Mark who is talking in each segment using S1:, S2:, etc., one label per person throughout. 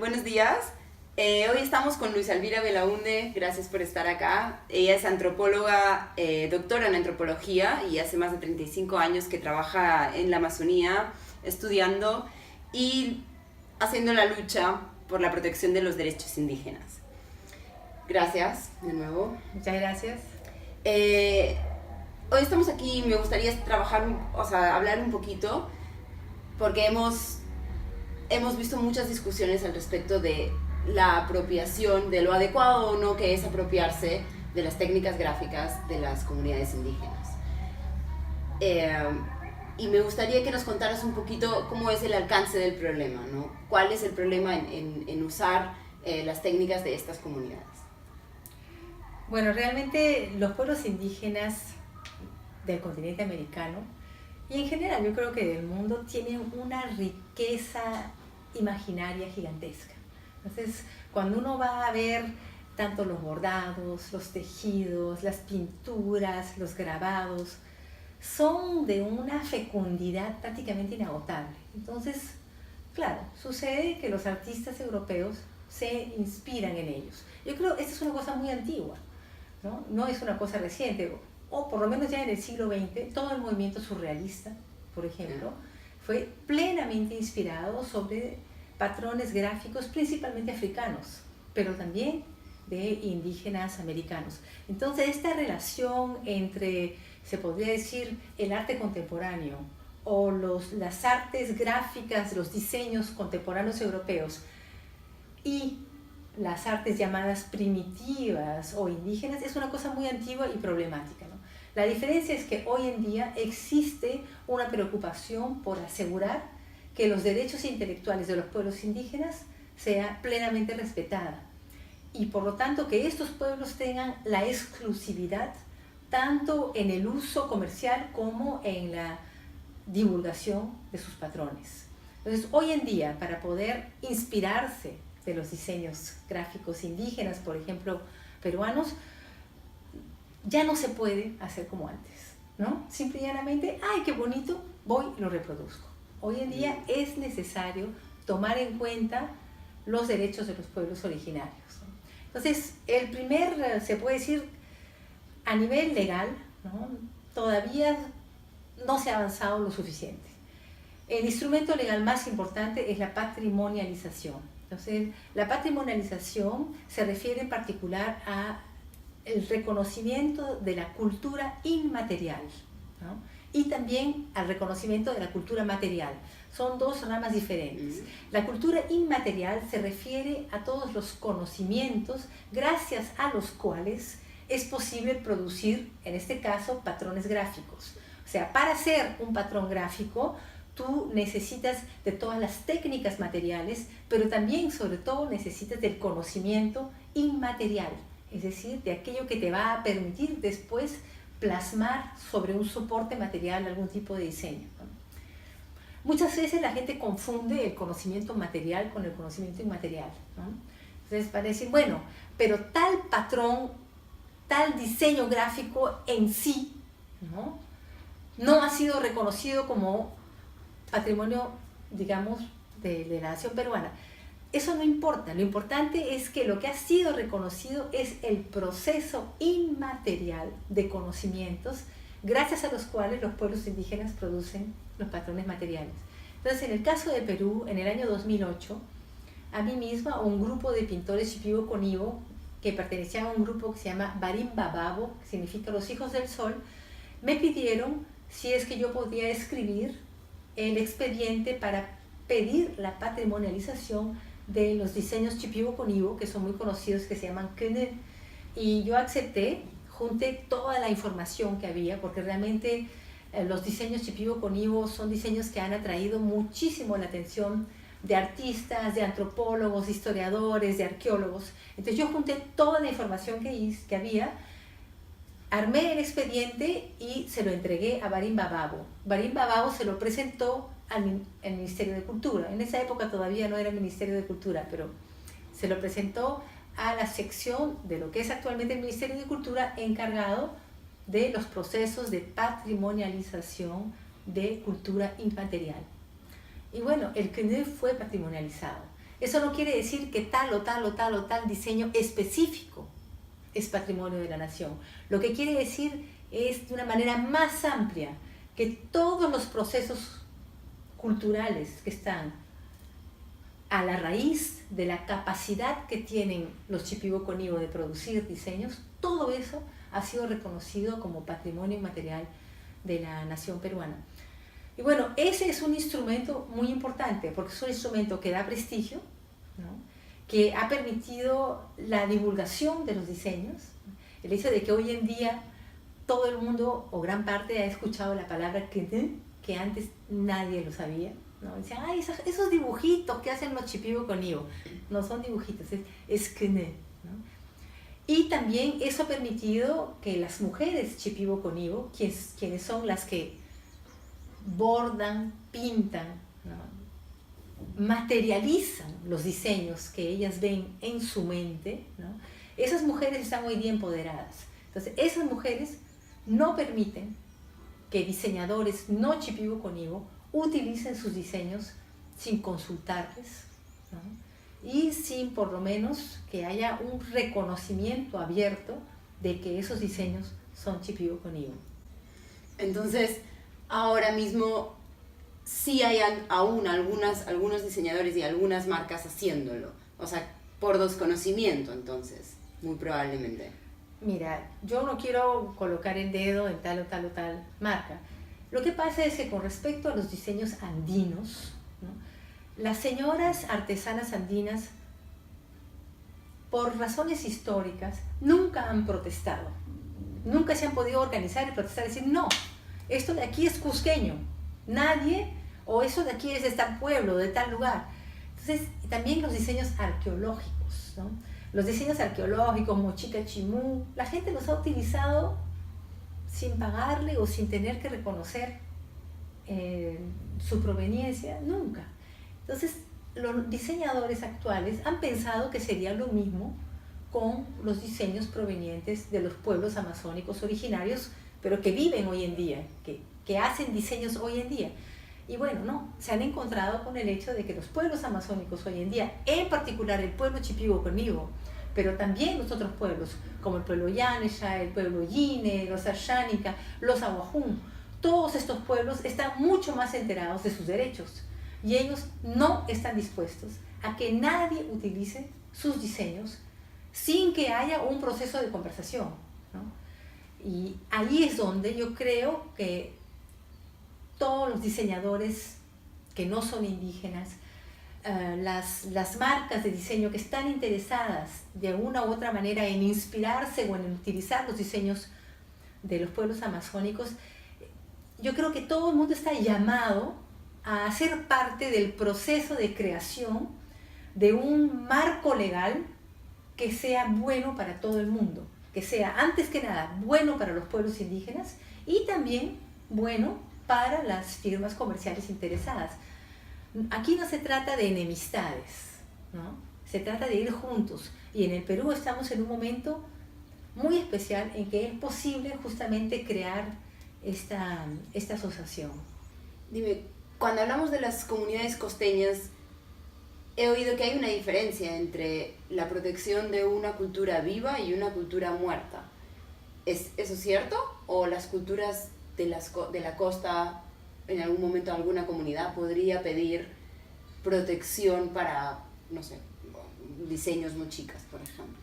S1: Buenos días. Hoy estamos con Luisa Elvira Belaunde, gracias por estar acá. Ella es antropóloga, doctora en antropología y hace más de 35 años que trabaja en la Amazonía estudiando y haciendo la lucha por la protección de los derechos indígenas. Gracias, de nuevo.
S2: Muchas gracias.
S1: Hoy estamos aquí y me gustaría hablar un poquito porque hemos visto muchas discusiones al respecto de la apropiación, de lo adecuado o no que es apropiarse de las técnicas gráficas de las comunidades indígenas. Y me gustaría que nos contaras un poquito cómo es el alcance del problema, ¿no? ¿Cuál es el problema en usar las técnicas de estas comunidades?
S2: Bueno, realmente los pueblos indígenas del continente americano y en general yo creo que del mundo tienen una riqueza imaginaria gigantesca. Entonces, cuando uno va a ver tanto los bordados, los tejidos, las pinturas, los grabados, son de una fecundidad prácticamente inagotable. Entonces, claro, sucede que los artistas europeos se inspiran en ellos. Yo creo que esta es una cosa muy antigua, ¿no? No es una cosa reciente, o por lo menos ya en el siglo XX, todo el movimiento surrealista, por ejemplo, fue plenamente inspirado sobre patrones gráficos principalmente africanos, pero también de indígenas americanos. Entonces, esta relación entre, se podría decir, el arte contemporáneo o las artes gráficas, los diseños contemporáneos europeos y las artes llamadas primitivas o indígenas es una cosa muy antigua y problemática, ¿no? La diferencia es que hoy en día existe una preocupación por asegurar que los derechos intelectuales de los pueblos indígenas sea plenamente respetada y por lo tanto que estos pueblos tengan la exclusividad tanto en el uso comercial como en la divulgación de sus patrones. Entonces, hoy en día, para poder inspirarse de los diseños gráficos indígenas, por ejemplo, peruanos, ya no se puede hacer como antes, ¿no? Simple y llanamente, ¡ay, qué bonito! Voy y lo reproduzco. Hoy en día es necesario tomar en cuenta los derechos de los pueblos originarios, ¿no? Entonces, se puede decir, a nivel legal, ¿no? Todavía no se ha avanzado lo suficiente. El instrumento legal más importante es la patrimonialización. Entonces, la patrimonialización se refiere en particular a el reconocimiento de la cultura inmaterial, ¿no? Y también al reconocimiento de la cultura material. Son dos ramas diferentes. La cultura inmaterial se refiere a todos los conocimientos gracias a los cuales es posible producir, en este caso, patrones gráficos. O sea, para hacer un patrón gráfico, tú necesitas de todas las técnicas materiales, pero también, sobre todo, necesitas del conocimiento inmaterial, es decir, de aquello que te va a permitir después plasmar sobre un soporte material algún tipo de diseño, ¿no? Muchas veces la gente confunde el conocimiento material con el conocimiento inmaterial, ¿no? Entonces, para decir, bueno, pero tal patrón, tal diseño gráfico en sí, no ha sido reconocido como patrimonio, digamos, de la nación peruana. Eso no importa, lo importante es que lo que ha sido reconocido es el proceso inmaterial de conocimientos gracias a los cuales los pueblos indígenas producen los patrones materiales. Entonces, en el caso de Perú, en el año 2008, a mí misma, un grupo de pintores Shipibo-Conibo, que pertenecían a un grupo que se llama Barim-Bababo, que significa los hijos del sol, me pidieron si es que yo podía escribir el expediente para pedir la patrimonialización de los diseños Shipibo-Conibo, que son muy conocidos, que se llaman Kene. Y yo acepté, junté toda la información que había, porque realmente los diseños Shipibo-Conibo son diseños que han atraído muchísimo la atención de artistas, de antropólogos, de historiadores, de arqueólogos. Entonces yo junté toda la información que había, armé el expediente y se lo entregué a Barim-Bababo. Barim-Bababo se lo presentó al Ministerio de Cultura. En esa época todavía no era el Ministerio de Cultura, pero se lo presentó a la sección de lo que es actualmente el Ministerio de Cultura, encargado de los procesos de patrimonialización de cultura inmaterial. Y bueno, el CNE fue patrimonializado. Eso no quiere decir que tal o tal o tal o tal diseño específico es patrimonio de la nación. Lo que quiere decir es de una manera más amplia que todos los procesos culturales que están a la raíz de la capacidad que tienen los Shipibo-Konibo de producir diseños, todo eso ha sido reconocido como patrimonio inmaterial de la nación peruana. Y bueno, ese es un instrumento muy importante, porque es un instrumento que da prestigio, ¿no? Que ha permitido la divulgación de los diseños, el hecho de que hoy en día todo el mundo o gran parte ha escuchado la palabra que antes nadie lo sabía, ¿no? Decían, ay, esos dibujitos que hacen los Shipibo-Konibo, no son dibujitos, es kene, ¿no? Y también eso ha permitido que las mujeres Shipibo-Konibo, quienes son las que bordan, pintan, ¿no? Materializan los diseños que ellas ven en su mente, ¿no? Esas mujeres están hoy día empoderadas. Entonces, esas mujeres no permiten que diseñadores no Shipibo-Konibo utilicen sus diseños sin consultarles, ¿no? Y sin por lo menos que haya un reconocimiento abierto de que esos diseños son Shipibo-Konibo.
S1: Entonces, ahora mismo sí hay aún algunos diseñadores y algunas marcas haciéndolo, o sea, por desconocimiento, entonces, muy probablemente.
S2: Mira, yo no quiero colocar el dedo en tal o tal o tal marca. Lo que pasa es que con respecto a los diseños andinos, ¿no? Las señoras artesanas andinas, por razones históricas, nunca han protestado. Nunca se han podido organizar y protestar y decir, no, esto de aquí es cusqueño, nadie, o eso de aquí es de tal pueblo, de tal lugar. Entonces, también los diseños arqueológicos, ¿no? Los diseños arqueológicos, Mochica Chimú, la gente los ha utilizado sin pagarle o sin tener que reconocer su proveniencia, nunca. Entonces, los diseñadores actuales han pensado que sería lo mismo con los diseños provenientes de los pueblos amazónicos originarios, pero que viven hoy en día, que hacen diseños hoy en día. Y bueno, no, se han encontrado con el hecho de que los pueblos amazónicos hoy en día, en particular el pueblo Shipibo-Konibo, pero también los otros pueblos, como el pueblo Yanesha, el pueblo Yine, los Ashánica, los Aguajún, todos estos pueblos están mucho más enterados de sus derechos y ellos no están dispuestos a que nadie utilice sus diseños sin que haya un proceso de conversación, ¿no? Y ahí es donde yo creo que todos los diseñadores que no son indígenas, las marcas de diseño que están interesadas de una u otra manera en inspirarse o en utilizar los diseños de los pueblos amazónicos, yo creo que todo el mundo está llamado a ser parte del proceso de creación de un marco legal que sea bueno para todo el mundo, que sea antes que nada bueno para los pueblos indígenas y también bueno para las firmas comerciales interesadas. Aquí no se trata de enemistades, ¿no? Se trata de ir juntos. Y en el Perú estamos en un momento muy especial en que es posible justamente crear esta asociación.
S1: Dime, cuando hablamos de las comunidades costeñas, he oído que hay una diferencia entre la protección de una cultura viva y una cultura muerta. ¿Es eso cierto? ¿O las culturas de la costa, en algún momento alguna comunidad podría pedir protección para, no sé, diseños mochicas, por ejemplo?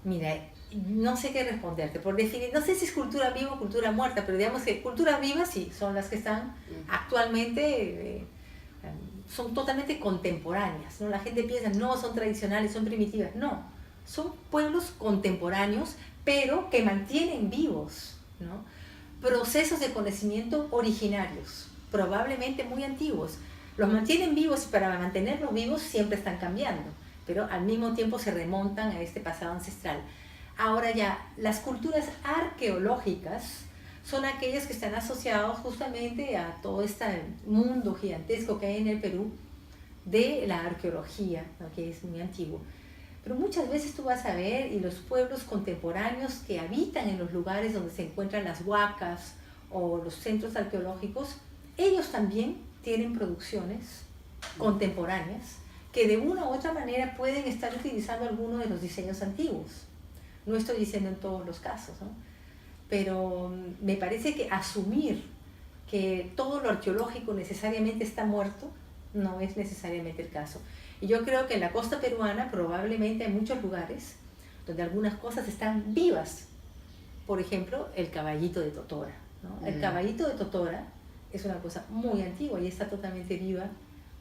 S2: Mira, no sé qué responderte, por definir, no sé si es cultura viva o cultura muerta, pero digamos que culturas vivas sí, son las que están actualmente, son totalmente contemporáneas, ¿no? La gente piensa, no, son tradicionales, son primitivas, no, son pueblos contemporáneos, pero que mantienen vivos, ¿no? Procesos de conocimiento originarios, probablemente muy antiguos. Los mantienen vivos y para mantenerlos vivos siempre están cambiando, pero al mismo tiempo se remontan a este pasado ancestral. Ahora ya, las culturas arqueológicas son aquellas que están asociadas justamente a todo este mundo gigantesco que hay en el Perú de la arqueología, ¿no? Que es muy antiguo. Pero muchas veces tú vas a ver, y los pueblos contemporáneos que habitan en los lugares donde se encuentran las huacas o los centros arqueológicos, ellos también tienen producciones contemporáneas que de una u otra manera pueden estar utilizando algunos de los diseños antiguos. No estoy diciendo en todos los casos, ¿no? Pero me parece que asumir que todo lo arqueológico necesariamente está muerto no es necesariamente el caso. Y yo creo que en la costa peruana probablemente hay muchos lugares donde algunas cosas están vivas. Por ejemplo, el caballito de Totora, ¿no? El caballito de Totora es una cosa muy antigua y está totalmente viva,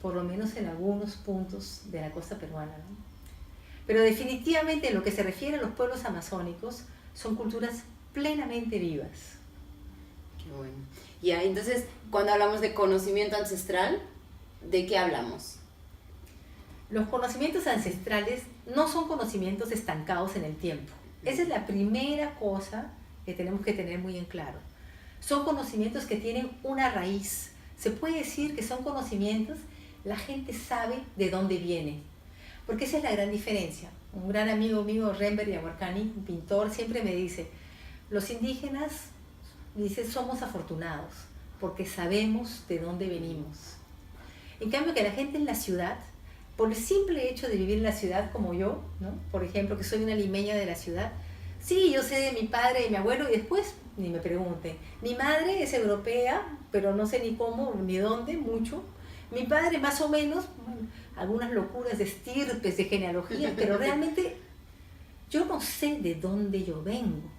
S2: por lo menos en algunos puntos de la costa peruana, ¿no? Pero definitivamente en lo que se refiere a los pueblos amazónicos, son culturas plenamente vivas.
S1: Qué bueno. Ya, entonces, cuando hablamos de conocimiento ancestral, ¿de qué hablamos?
S2: Los conocimientos ancestrales no son conocimientos estancados en el tiempo. Esa es la primera cosa que tenemos que tener muy en claro. Son conocimientos que tienen una raíz. Se puede decir que son conocimientos, la gente sabe de dónde viene. Porque esa es la gran diferencia. Un gran amigo mío, Renber Yaguarcani, un pintor, siempre me dice, los indígenas, dice, somos afortunados porque sabemos de dónde venimos. En cambio, que la gente en la ciudad, por el simple hecho de vivir en la ciudad como yo, ¿no? Por ejemplo, que soy una limeña de la ciudad, sí, yo sé de mi padre y mi abuelo, y después ni me pregunten. Mi madre es europea, pero no sé ni cómo, ni dónde, mucho. Mi padre más o menos, bueno, algunas locuras de estirpes, de genealogía, pero realmente yo no sé de dónde yo vengo.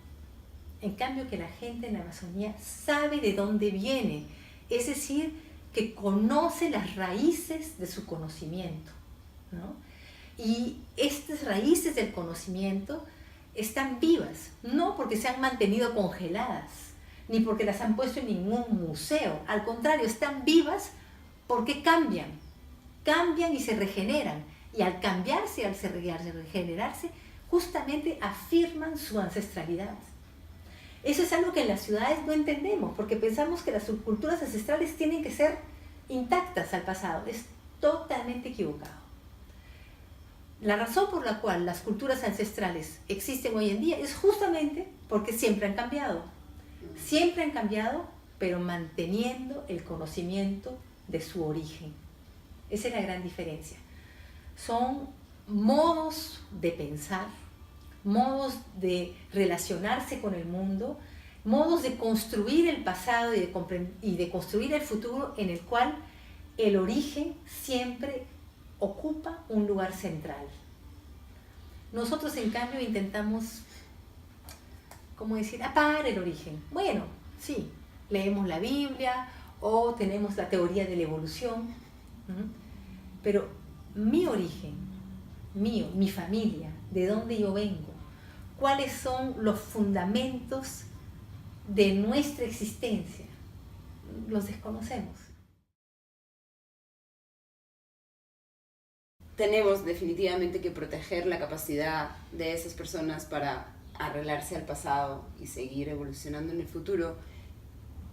S2: En cambio que la gente en la Amazonía sabe de dónde viene, es decir, que conoce las raíces de su conocimiento, ¿no? Y estas raíces del conocimiento están vivas, no porque se han mantenido congeladas, ni porque las han puesto en ningún museo, al contrario, están vivas porque cambian y se regeneran, y al cambiarse, al regenerarse, justamente afirman su ancestralidad. Eso es algo que en las ciudades no entendemos, porque pensamos que las subculturas ancestrales tienen que ser intactas al pasado. Es totalmente equivocado. La razón por la cual las culturas ancestrales existen hoy en día es justamente porque siempre han cambiado. Siempre han cambiado, pero manteniendo el conocimiento de su origen. Esa es la gran diferencia. Son modos de pensar, modos de relacionarse con el mundo, modos de construir el pasado y de construir el futuro, en el cual el origen siempre ocupa un lugar central. Nosotros, en cambio, intentamos, ¿cómo decir?, apagar el origen. Bueno, sí, leemos la Biblia o tenemos la teoría de la evolución, pero mi origen, mi familia, de dónde yo vengo, cuáles son los fundamentos de nuestra existencia, los desconocemos.
S1: Tenemos definitivamente que proteger la capacidad de esas personas para arreglarse al pasado y seguir evolucionando en el futuro,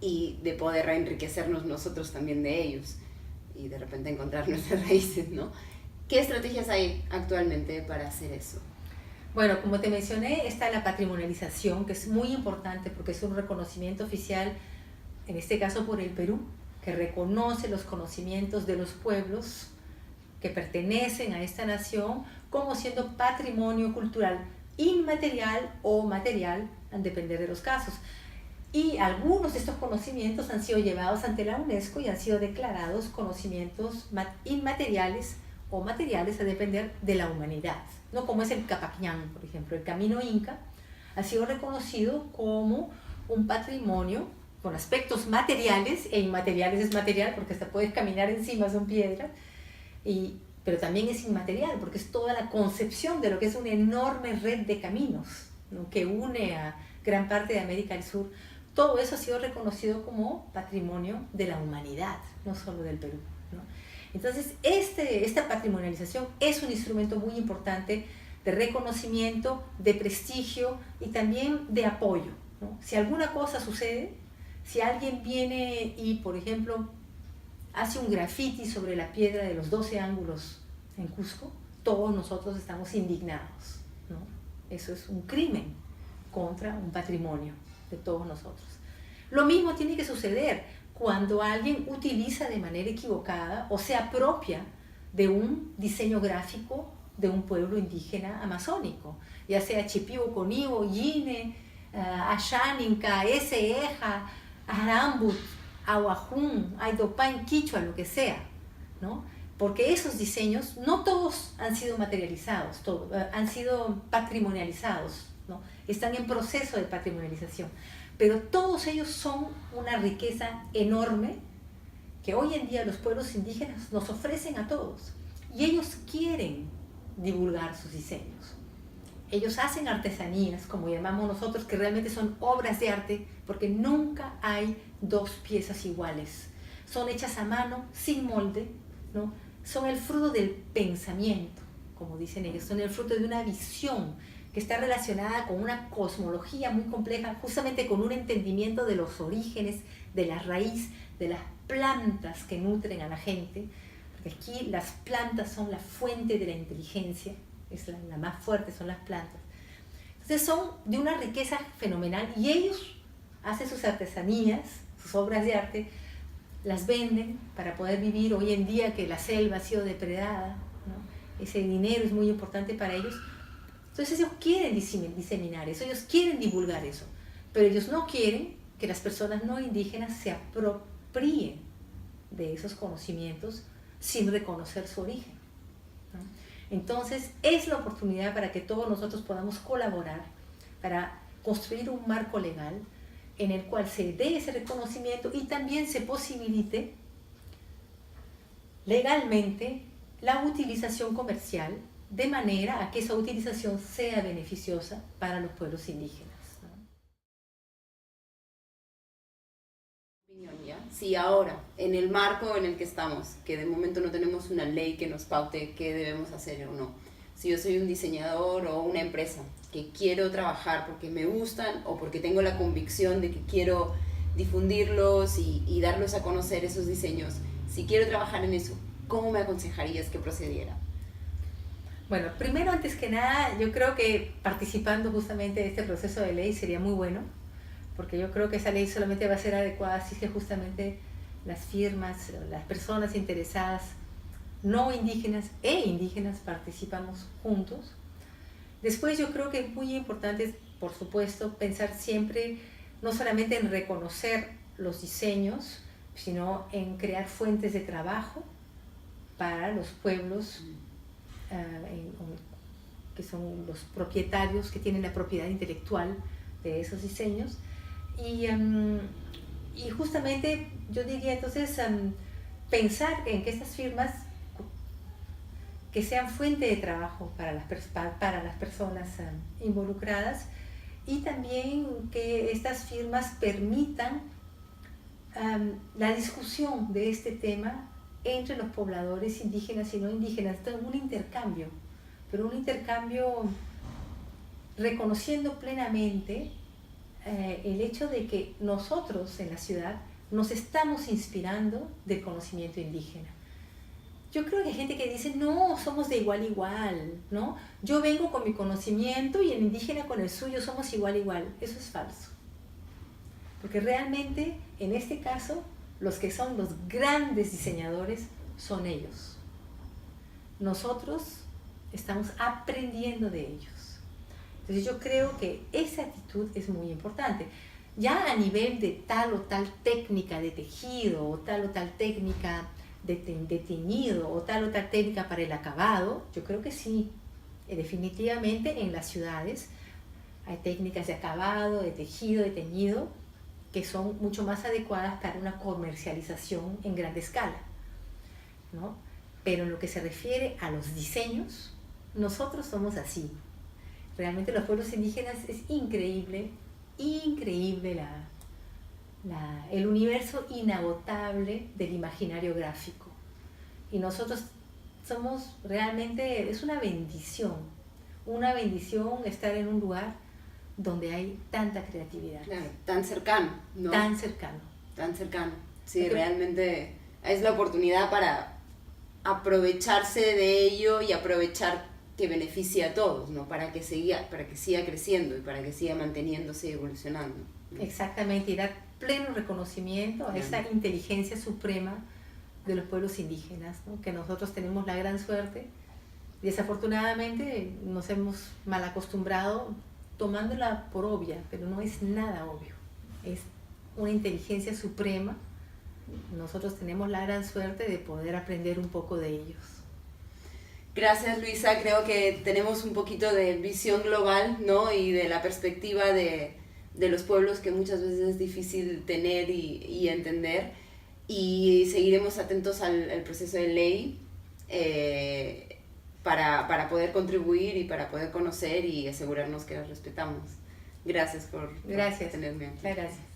S1: y de poder enriquecernos nosotros también de ellos y de repente encontrar nuestras raíces, ¿no? ¿Qué estrategias hay actualmente para hacer eso?
S2: Bueno, como te mencioné, está la patrimonialización, que es muy importante porque es un reconocimiento oficial, en este caso por el Perú, que reconoce los conocimientos de los pueblos que pertenecen a esta nación como siendo patrimonio cultural inmaterial o material, al depender de los casos. Y algunos de estos conocimientos han sido llevados ante la UNESCO y han sido declarados conocimientos inmateriales o materiales, a depender de la humanidad, ¿no? Como es el Capañán, por ejemplo. El camino inca ha sido reconocido como un patrimonio con aspectos materiales e inmateriales. Es material porque hasta puedes caminar encima, son piedras, pero también es inmaterial porque es toda la concepción de lo que es una enorme red de caminos, ¿no?, que une a gran parte de América del Sur. Todo eso ha sido reconocido como patrimonio de la humanidad, no solo del Perú, ¿no? Entonces, esta patrimonialización es un instrumento muy importante de reconocimiento, de prestigio y también de apoyo, ¿no? Si alguna cosa sucede, si alguien viene y, por ejemplo, hace un graffiti sobre la piedra de los 12 ángulos en Cusco, todos nosotros estamos indignados, ¿no? Eso es un crimen contra un patrimonio de todos nosotros. Lo mismo tiene que suceder cuando alguien utiliza de manera equivocada o se apropia de un diseño gráfico de un pueblo indígena amazónico, ya sea Chipibo, Conibo, Yine, Ashaninka, Eseja, Arambut, Ahuajún, Aidopán, Quichua, lo que sea, ¿no? Porque esos diseños no todos han sido materializados, han sido patrimonializados, ¿no? Están en proceso de patrimonialización, pero todos ellos son una riqueza enorme que hoy en día los pueblos indígenas nos ofrecen a todos, y ellos quieren divulgar sus diseños. Ellos hacen artesanías, como llamamos nosotros, que realmente son obras de arte, porque nunca hay dos piezas iguales. Son hechas a mano, sin molde, ¿no? Son el fruto del pensamiento, como dicen ellos, son el fruto de una visión que está relacionada con una cosmología muy compleja, justamente con un entendimiento de los orígenes, de la raíz, de las plantas que nutren a la gente, porque aquí las plantas son la fuente de la inteligencia, es la más fuerte, son las plantas. Entonces son de una riqueza fenomenal, y ellos hacen sus artesanías, sus obras de arte, las venden para poder vivir hoy en día que la selva ha sido depredada, ¿no? Ese dinero es muy importante para ellos. Entonces ellos quieren diseminar eso, ellos quieren divulgar eso, pero ellos no quieren que las personas no indígenas se apropien de esos conocimientos sin reconocer su origen, ¿no? Entonces es la oportunidad para que todos nosotros podamos colaborar para construir un marco legal en el cual se dé ese reconocimiento y también se posibilite legalmente la utilización comercial, de manera a que esa utilización sea beneficiosa para los pueblos indígenas,
S1: ¿no? Si ahora, en el marco en el que estamos, que de momento no tenemos una ley que nos paute qué debemos hacer o no, si yo soy un diseñador o una empresa que quiero trabajar porque me gustan o porque tengo la convicción de que quiero difundirlos y darlos a conocer esos diseños, si quiero trabajar en eso, ¿cómo me aconsejarías que procediera?
S2: Bueno, primero, antes que nada, yo creo que participando justamente de este proceso de ley sería muy bueno, porque yo creo que esa ley solamente va a ser adecuada si es que justamente las firmas, las personas interesadas, no indígenas e indígenas, participamos juntos. Después yo creo que es muy importante, por supuesto, pensar siempre no solamente en reconocer los diseños, sino en crear fuentes de trabajo para los pueblos que son los propietarios que tienen la propiedad intelectual de esos diseños. Y justamente yo diría entonces pensar en que estas firmas que sean fuente de trabajo para las personas involucradas, y también que estas firmas permitan la discusión de este tema entre los pobladores indígenas y no indígenas. Entonces, un intercambio, pero un intercambio reconociendo plenamente el hecho de que nosotros en la ciudad nos estamos inspirando del conocimiento indígena. Yo creo que hay gente que dice, no, somos de igual a igual, ¿no? Yo vengo con mi conocimiento y el indígena con el suyo, somos igual a igual. Eso es falso. Porque realmente, en este caso, los que son los grandes diseñadores son ellos. Nosotros estamos aprendiendo de ellos. Entonces yo creo que esa actitud es muy importante. Ya a nivel de tal o tal técnica de tejido, o tal técnica de teñido, o tal técnica para el acabado, yo creo que sí. Definitivamente en las ciudades hay técnicas de acabado, de tejido, de teñido, que son mucho más adecuadas para una comercialización en gran escala, ¿no? Pero en lo que se refiere a los diseños, nosotros somos así. Realmente los pueblos indígenas es increíble el universo inagotable del imaginario gráfico. Y nosotros somos realmente, es una bendición estar en un lugar donde hay tanta creatividad.
S1: Claro, tan cercano, ¿no?
S2: Tan cercano.
S1: Tan cercano. Sí, realmente es la oportunidad para aprovecharse de ello y aprovechar que beneficie a todos, ¿no? Para que siga creciendo y para que siga manteniéndose y evolucionando, ¿no?
S2: Exactamente, y dar pleno reconocimiento a esa inteligencia suprema de los pueblos indígenas, ¿no? Que nosotros tenemos la gran suerte. Desafortunadamente nos hemos mal acostumbrado tomándola por obvia, pero no es nada obvio. Es una inteligencia suprema. Nosotros tenemos la gran suerte de poder aprender un poco de ellos.
S1: Gracias, Luisa. Creo que tenemos un poquito de visión global, ¿no? Y de la perspectiva de los pueblos que muchas veces es difícil tener y entender. Y seguiremos atentos al proceso de ley para poder contribuir y para poder conocer y asegurarnos que las respetamos. Gracias por tenerme aquí.
S2: Gracias.